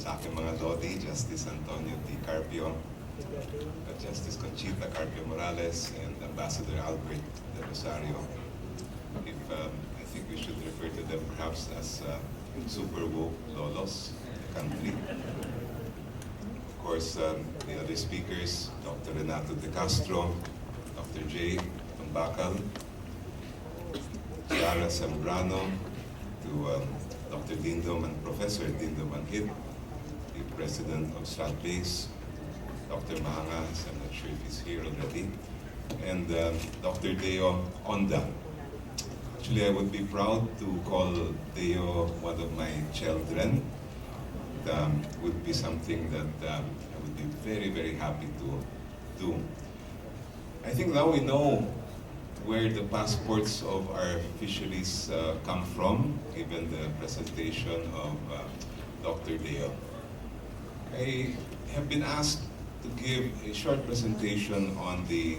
sa aking mga lodi, Justice Antonio T. Carpio, Justice Conchita Carpio Morales, and Ambassador Albert de Rosario. If I think we should refer to them perhaps as super woke lolos in the country. Of course, the other speakers, Dr. Renato De Castro, Dr. J. Tumbacal, Chiara Zambrano, to Dr. Dindom and Professor Dindom Anhit, the President of StratBase, Dr. Mahangas, I'm not sure if he's here already, and Dr. Deo Onda. Actually, I would be proud to call Deo one of my children. It would be something that I would be very, very happy to do. I think now we know where the passports of our fisheries come from, given the presentation of Dr. Deo. I have been asked to give a short presentation on the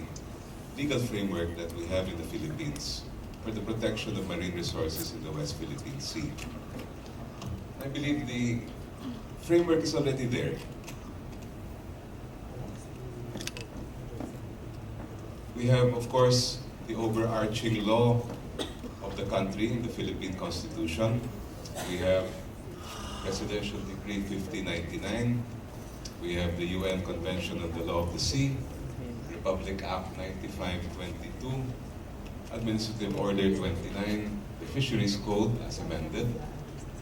legal framework that we have in the Philippines for the protection of marine resources in the West Philippine Sea. I believe the framework is already there. We have, of course, the overarching law of the country in the Philippine Constitution. We have Presidential Decree 5099. We have the UN Convention on the Law of the Sea, Republic Act 9522, Administrative Order 29, the Fisheries Code as amended,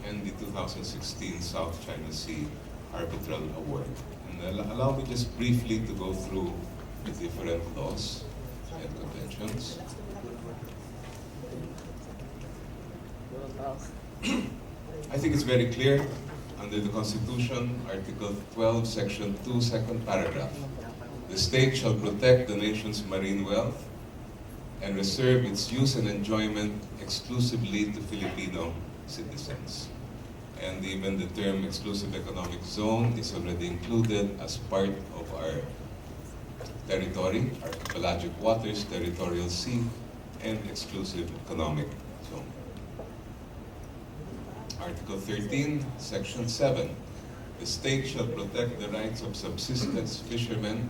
and the 2016 South China Sea Arbitral Award. And allow me just briefly to go through the different laws and conventions. I think it's very clear under the Constitution, Article 12, Section 2, second paragraph. The state shall protect the nation's marine wealth and reserve its use and enjoyment exclusively to Filipino citizens. And even the term exclusive economic zone is already included as part of our territory, archipelagic waters, territorial sea, and exclusive economic zone. Article 13, Section 7. The state shall protect the rights of subsistence fishermen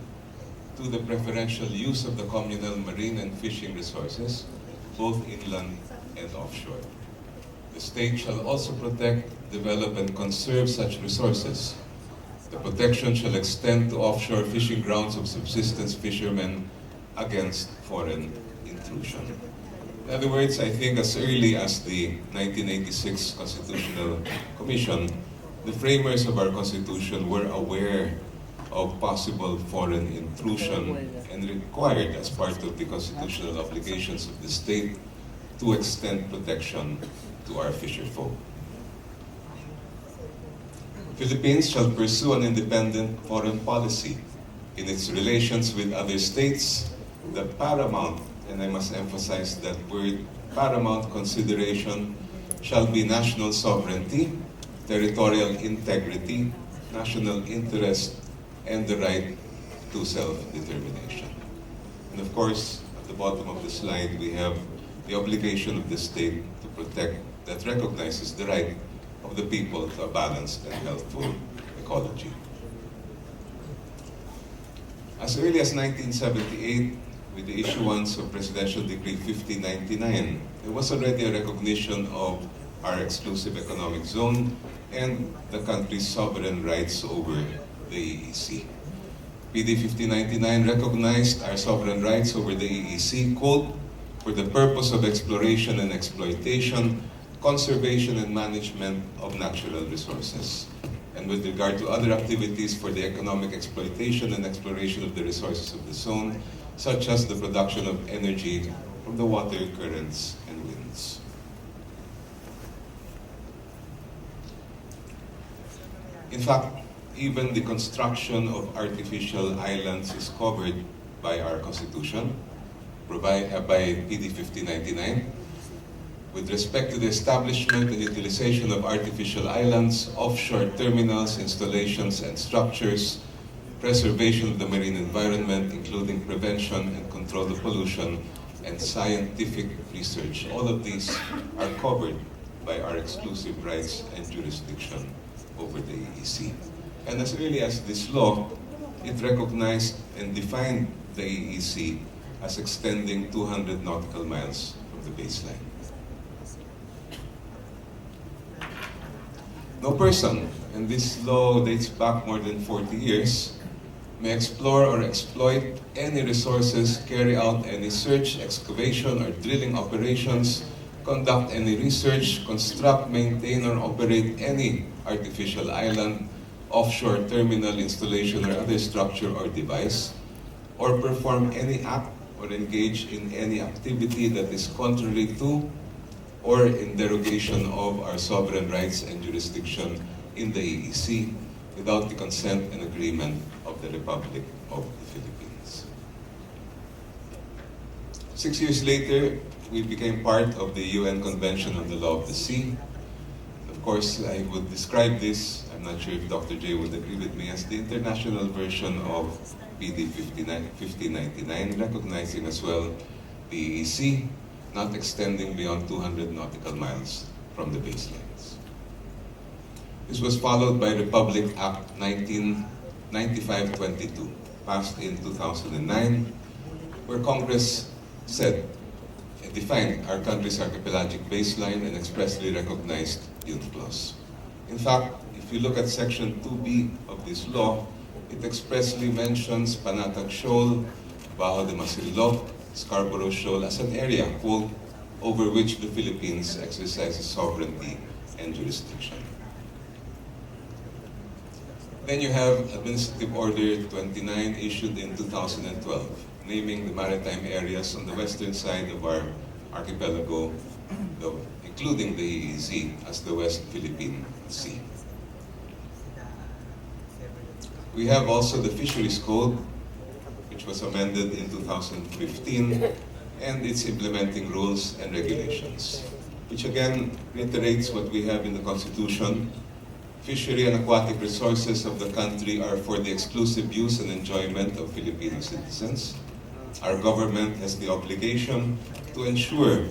to the preferential use of the communal marine and fishing resources, both inland and offshore. The state shall also protect, develop, and conserve such resources. The protection shall extend to offshore fishing grounds of subsistence fishermen against foreign intrusion. In other words, I think as early as the 1986 Constitutional Commission, the framers of our Constitution were aware of possible foreign intrusion and required as part of the constitutional obligations of the state to extend protection to our fisherfolk. Philippines shall pursue an independent foreign policy in its relations with other states. The paramount, and I must emphasize that word, paramount consideration shall be national sovereignty, territorial integrity, national interest, and the right to self-determination. And of course, at the bottom of the slide, we have the obligation of the state to protect, that recognizes the right of the people to a balanced and healthful ecology. As early as 1978, with the issuance of Presidential Decree 5099, there was already a recognition of our exclusive economic zone and the country's sovereign rights over the EEZ. PD 5099 recognized our sovereign rights over the EEZ, quote, for the purpose of exploration and exploitation, conservation and management of natural resources, and with regard to other activities for the economic exploitation and exploration of the resources of the zone, such as the production of energy from the water, currents, and winds. In fact, even the construction of artificial islands is covered by our Constitution, by PD 5099. With respect to the establishment and utilization of artificial islands, offshore terminals, installations, and structures, preservation of the marine environment, including prevention and control of pollution, and scientific research. All of these are covered by our exclusive rights and jurisdiction over the EEZ. And as early as this law, it recognized and defined the AEC as extending 200 nautical miles from the baseline. No person, and this law dates back more than 40 years, may explore or exploit any resources, carry out any search, excavation, or drilling operations, conduct any research, construct, maintain, or operate any artificial island, offshore terminal, installation, or other structure or device, or perform any act or engage in any activity that is contrary to or in derogation of our sovereign rights and jurisdiction in the AEC without the consent and agreement of the Republic of the Philippines. 6 years later, we became part of the UN Convention on the Law of the Sea. Of course, I would describe this, I'm not sure if Dr. J would agree with me, as the international version of PD 1599, recognizing as well the AEC not extending beyond 200 nautical miles from the baselines. This was followed by Republic Act 1995-22, passed in 2009, where Congress said, defined our country's archipelagic baseline and expressly recognized UNCLOS. In fact, if you look at Section 2B of this law, it expressly mentions Panatag Shoal, Bajo de Masinloc, Scarborough Shoal as an area, quote, over which the Philippines exercises sovereignty and jurisdiction. Then you have Administrative Order 29 issued in 2012, naming the maritime areas on the western side of our archipelago, including the EEZ, as the West Philippine Sea. We have also the Fisheries Code, which was amended in 2015, and its implementing rules and regulations, which again reiterates what we have in the Constitution. Fishery and aquatic resources of the country are for the exclusive use and enjoyment of Filipino citizens. Our government has the obligation to ensure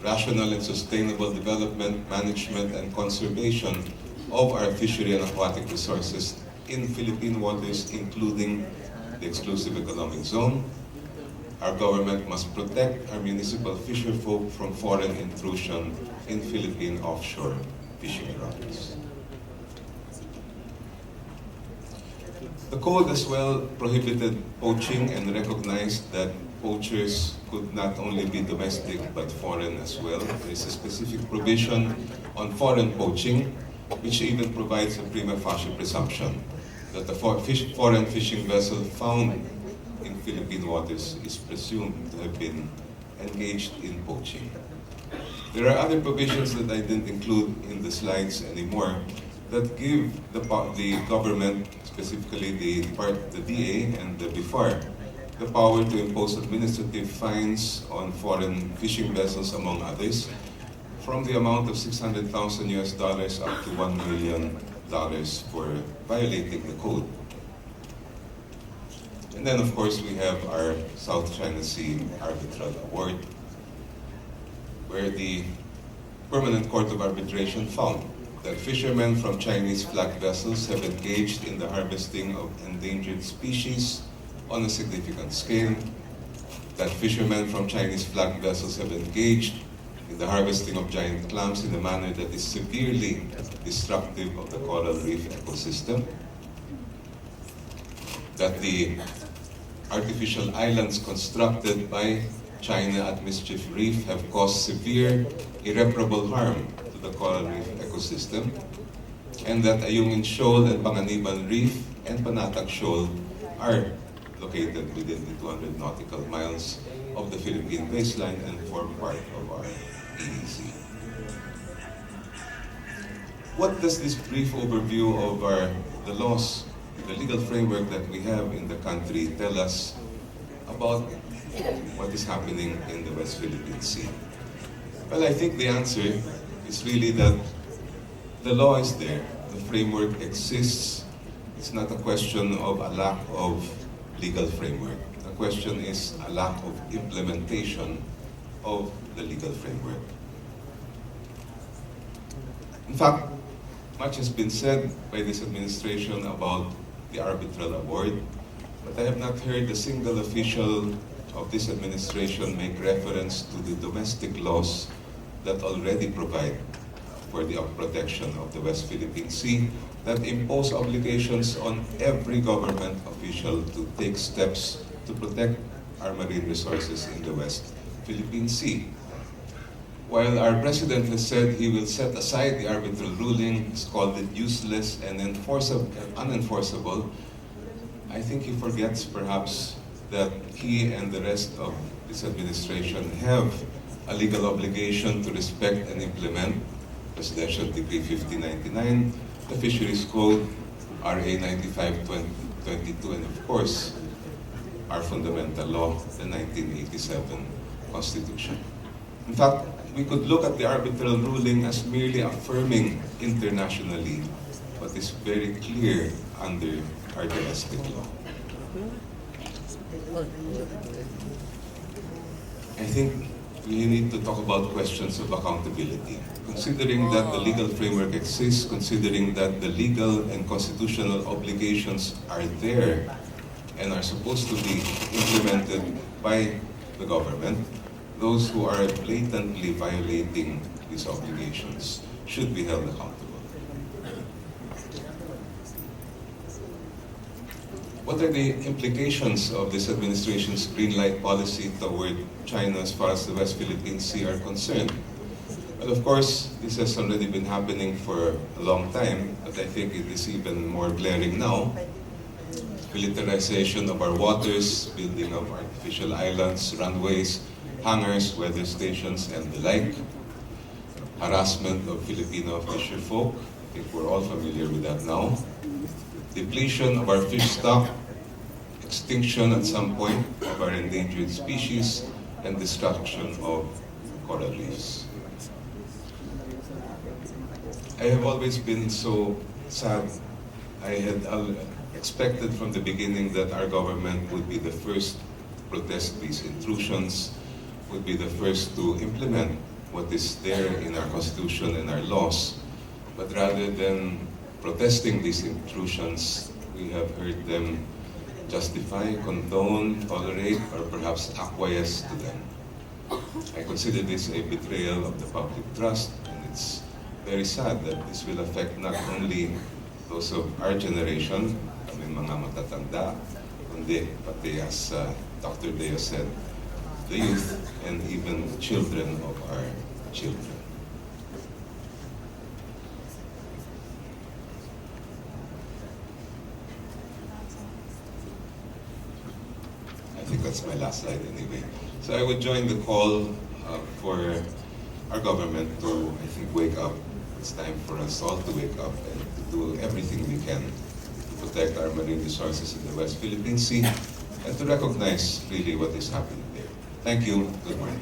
rational and sustainable development, management, and conservation of our fishery and aquatic resources in Philippine waters, including the exclusive economic zone. Our government must protect our municipal fisherfolk from foreign intrusion in Philippine offshore fishing grounds. The code as well prohibited poaching and recognized that poachers could not only be domestic but foreign as well. There is a specific provision on foreign poaching, which even provides a prima facie presumption that the foreign fishing vessel found in Philippine waters is presumed to have been engaged in poaching. There are other provisions that I didn't include in the slides anymore that give the government, specifically the DA and the BIFAR, the power to impose administrative fines on foreign fishing vessels, among others, from the amount of $600,000 up to $1 million for violating the code. And then, of course, we have our South China Sea Arbitral Award, where the Permanent Court of Arbitration found that fishermen from Chinese flag vessels have engaged in the harvesting of endangered species on a significant scale, that fishermen from Chinese flag vessels have engaged in the harvesting of giant clams in a manner that is severely destructive of the coral reef ecosystem, that the artificial islands constructed by China at Mischief Reef have caused severe, irreparable harm to the coral reef ecosystem, and that Ayungin Shoal and Panganiban Reef and Panatag Shoal are located within the 200 nautical miles of the Philippine baseline and form part of our AEC. What does this brief overview of the laws, the legal framework that we have in the country tell us about what is happening in the West Philippine Sea? Well, I think the answer is really that the law is there, the framework exists. It's not a question of a lack of legal framework. The question is a lack of implementation of the legal framework. In fact, Much has been said by this administration about the arbitral award, but I have not heard a single official of this administration make reference to the domestic laws that already provide for the protection of the West Philippine Sea, that impose obligations on every government official to take steps to protect our marine resources in the West Philippine Sea. While our President has said he will set aside the arbitral ruling, he's called it useless and unenforceable, I think he forgets perhaps that he and the rest of this administration have a legal obligation to respect and implement Presidential Decree 5099, the Fisheries Code, RA 95-22, and of course, our fundamental law, the 1987 Constitution. In fact, we could look at the arbitral ruling as merely affirming internationally what is very clear under our domestic law. I think we need to talk about questions of accountability. Considering that the legal framework exists, considering that the legal and constitutional obligations are there and are supposed to be implemented by the government, those who are blatantly violating these obligations should be held accountable. What are the implications of this administration's green light policy toward China as far as the West Philippine Sea are concerned? Well, of course, this has already been happening for a long time, but I think it is even more glaring now. Militarization of our waters, building of artificial islands, runways, hangars, weather stations, and the like. Harassment of Filipino fisher folk. I think we're all familiar with that now. Depletion of our fish stock, extinction at some point of our endangered species, and destruction of coral reefs. I have always been so sad. I had expected from the beginning that our government would be the first to protest these intrusions, would be the first to implement what is there in our Constitution and our laws. But rather than protesting these intrusions, we have heard them justify, condone, tolerate, or perhaps acquiesce to them. I consider this a betrayal of the public trust, and it's very sad that this will affect not only those of our generation, kaming mga matatanda, kundi pati as Dr. Deo said, the youth and even the children of our children. I think that's my last slide anyway. So I would join the call for our government to, I think, wake up. It's time for us all to wake up and to do everything we can to protect our marine resources in the West Philippine Sea and to recognize really what is happening there. Thank you. Good morning.